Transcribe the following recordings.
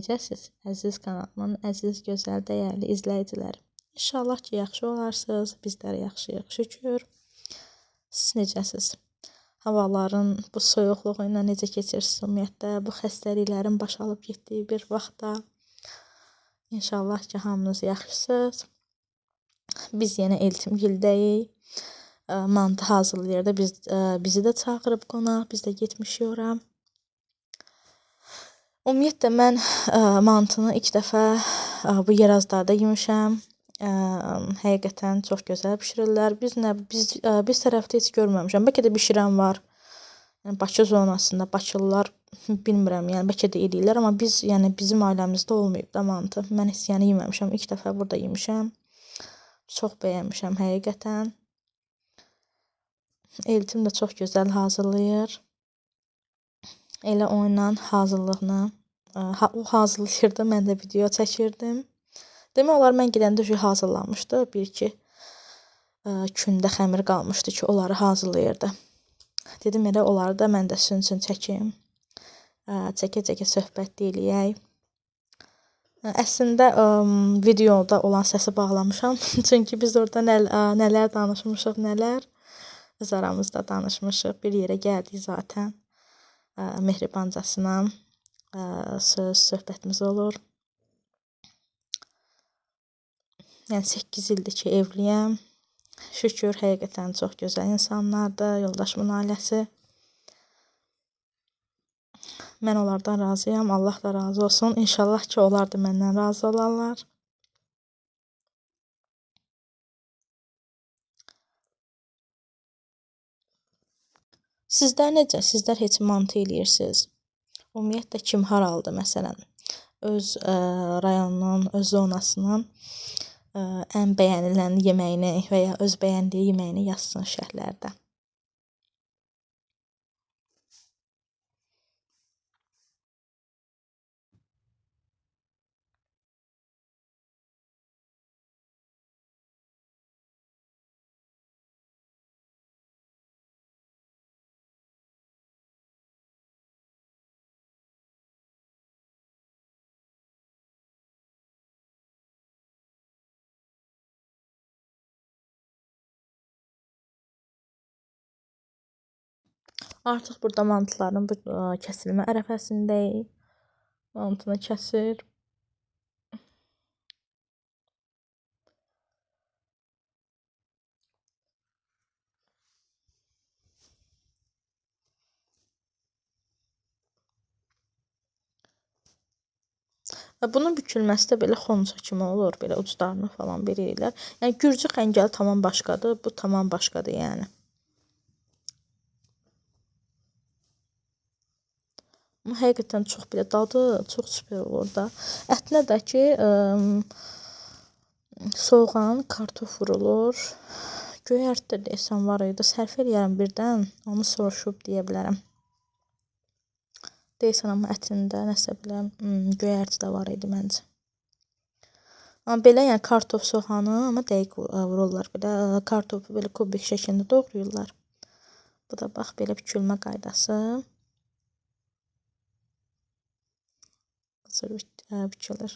necəsiz? Əziz kanalımın əziz, gözəl, dəyərli izləyiciləri. İnşallah ki, yaxşı olarsınız. Bizlər yaxşıyıq, şükür. Siz necəsiz? Havaların bu soyuqluğu ilə necə keçirsiniz ümumiyyətlə? Bu xəstəliklərin baş alıb getdiyi bir vaxtda. İnşallah ki, hamınız yaxşısınız. Biz yenə Eltimgildəyik. Mantı hazırlayır da bizi də çağırıb qonaq. Biz də getmişik ora. Ümumiyyətlə mən mantını ilk dəfə bu Yerazdarda yemişəm. Həqiqətən çox gözəl bişirirlər. Biz tərəfdə heç görməmişəm. Bəlkə də bişirən var. Yəni Bakı zonasında Bakılılar bilmirəm, yəni bəlkə də eləyirlər, amma bizim ailəmizdə olmayıb da mantı. Mən heç yeməmişəm. İlk dəfə burada yemişəm. Çox bəyənmişəm həqiqətən. Eltim də çox gözəl hazırlayır. Elə onunla hazırlığını o hazırlayırdı, mən də video çəkirdim. Demək olar mən gedəndə hazırlanmışdı. 1-2 gündə xəmir qalmışdı ki, onları hazırlayırdı. Dedim elə onları da mən də sizin üçün çəkim. Çəkə-çəkə söhbət eləyək. Əslində videoda olan səsi bağlamışam. Çünki biz orada nələr danışmışıq, nələr öz aramızda danışmışıq. Bir yerə gəldik zaten. Mehribancasına söhbətimiz olur. Yəni 8 ildir ki, evliyəm. Şükür, həqiqətən çox gözəl insanlardır, yoldaşımın ailəsi. Mən onlardan razıyam, Allah da razı olsun. İnşallah ki, onlar da məndən razı olarlar. Sizlər necə? Sizlər heç mantı eləyirsiniz? Ümumiyyətlə kim haraldır məsələn? Öz rayonunun, öz zonasının ən bəyənilən yeməyini və ya öz bəyəndiyi yeməyini yazsın şərhlərdə. Artıq burada mantıların kəsilmə ərəfəsindəyik. Mantını kəsir. Bunun bükülməsi də belə xonça kimi olur. Belə uclarını falan verirlər. Yəni Gürcü xəngəli tamam başqadır. Bu tamam başqadır yəni. Amma həqiqətən çox belə dadı çox super olur da. Ətinə də ki soğan, kartof vurulur. Göyərti də deyəsən var idi. Sərf eləyərəm birdən. Onu soruşub deyə bilərəm. Deyəsən amma ətində nəsə belə göyərti də var idi məncə. Amma belə yəni kartof soğanı amma dəqiq vururlar. Belə kartofu belə kubik şəklində doğrayırlar. Bu da bax belə bükülmə qaydası. Bükülür.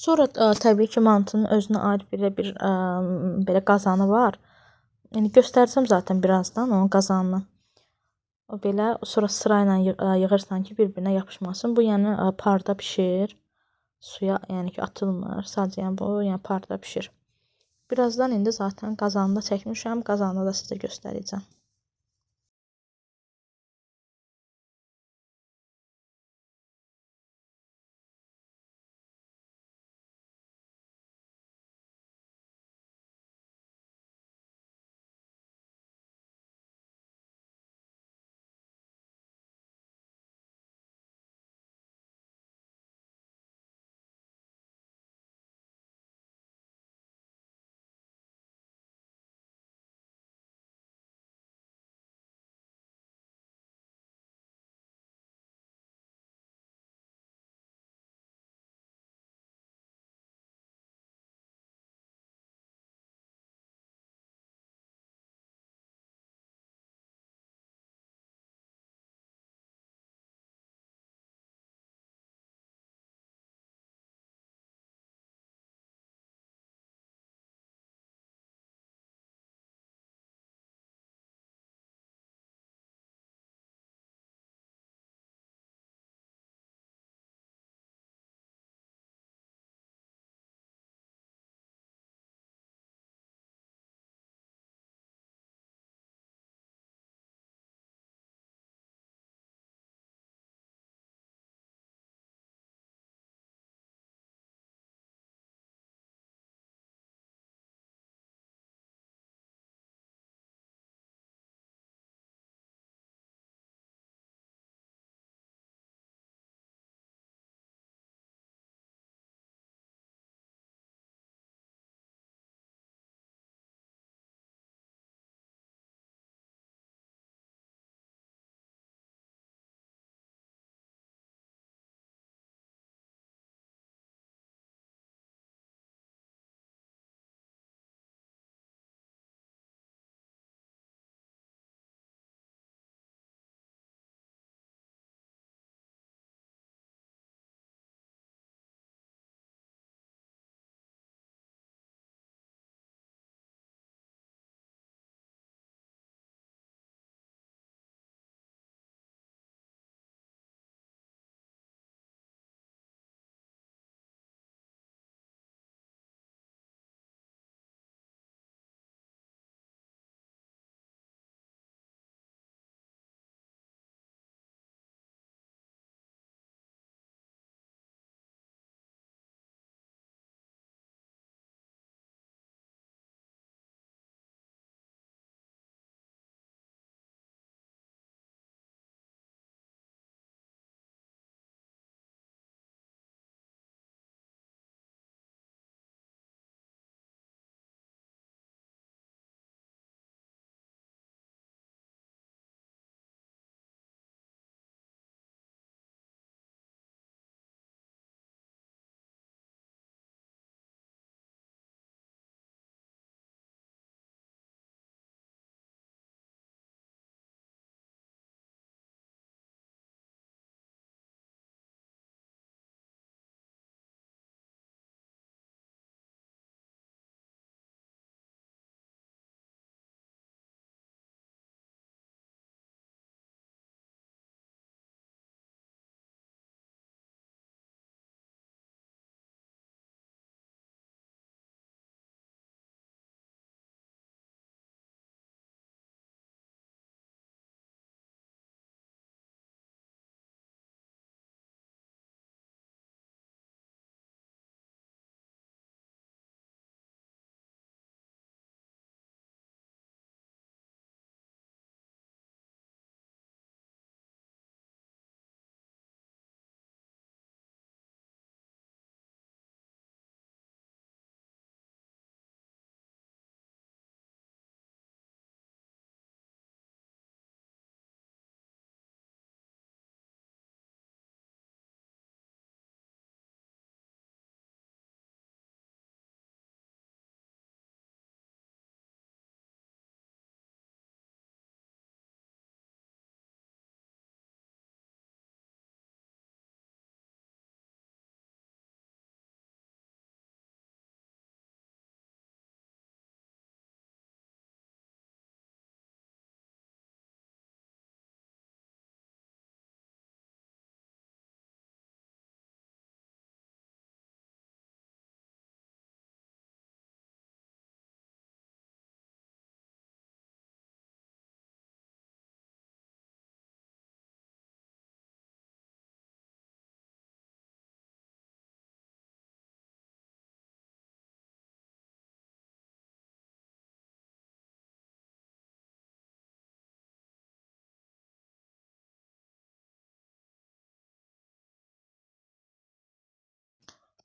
Sonra təbii ki, mantının özünə aid belə qazanı var. Yəni göstərsəm zaten birazdan onun qazanını. O belə sonra sırayla yığırsan ki, bir-birinə yapışmasın. Bu yəni parda bişir. Suya yəni ki, atılmır. Sadəcə yəni bu yəni parda bişir. Birazdan indi zaten qazanını da çəkmişəm. Qazanını da sizə göstərəcəm.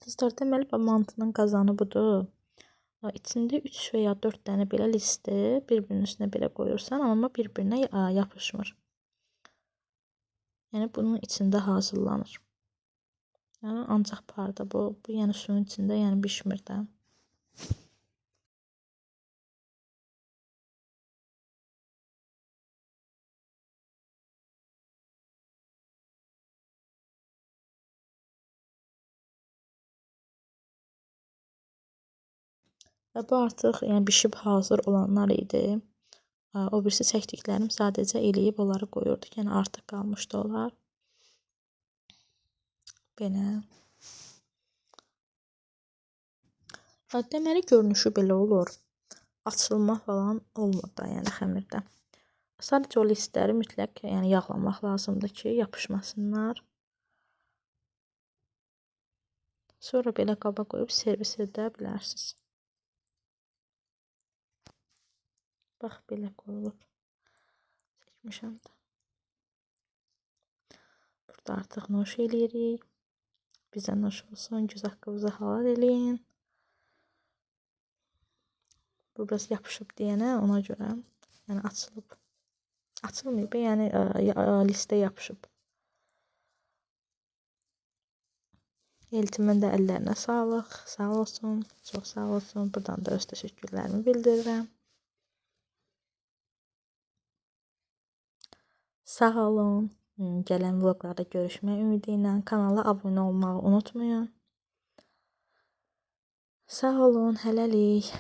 Qızlar, deməli bu mantının qazanı budur. İçində 3 və ya 4 dənə belə listi bir-birinin üstünə belə qoyursan, amma bir-birinə yapışmır. Yəni bunun içində hazırlanır. Yəni ancaq parda bu yəni suyun içində yəni bişmir də. Və bu artıq yəni bişib hazır olanlar idi. O birisi çəkdiklərim sadəcə eləyib onları qoyurduk. Yəni artıq qalmışdı onlar. Belə. Deməli görünüşü belə olur. Açılma falan olmur da yəni xəmirdə. Sadəcə o listləri mütləq yəni yağlamaq lazımdır ki, yapışmasınlar. Sonra belə qaba qoyub servis edə bilərsiniz. Bax belə qoyulur. Çəkmişəm də. Burada artıq noş eləyirik. Bizə noş olsun. Göz haqqınızı halal eləyin. Bu biraz yapışıb deyənə ona görə. Yəni açılıb. Açılmayıb, yəni listə yapışıb. Eltimin də əllərinə sağlıq. Sağ olsun. Çox sağ olsun. Buradan da öz təşəkkürlərimi bildirirəm. Sağ olun. Gələn vloglarda görüşmək ümidi ilə. Kanala abunə olmağı unutmayın. Sağ olun. Hələlik.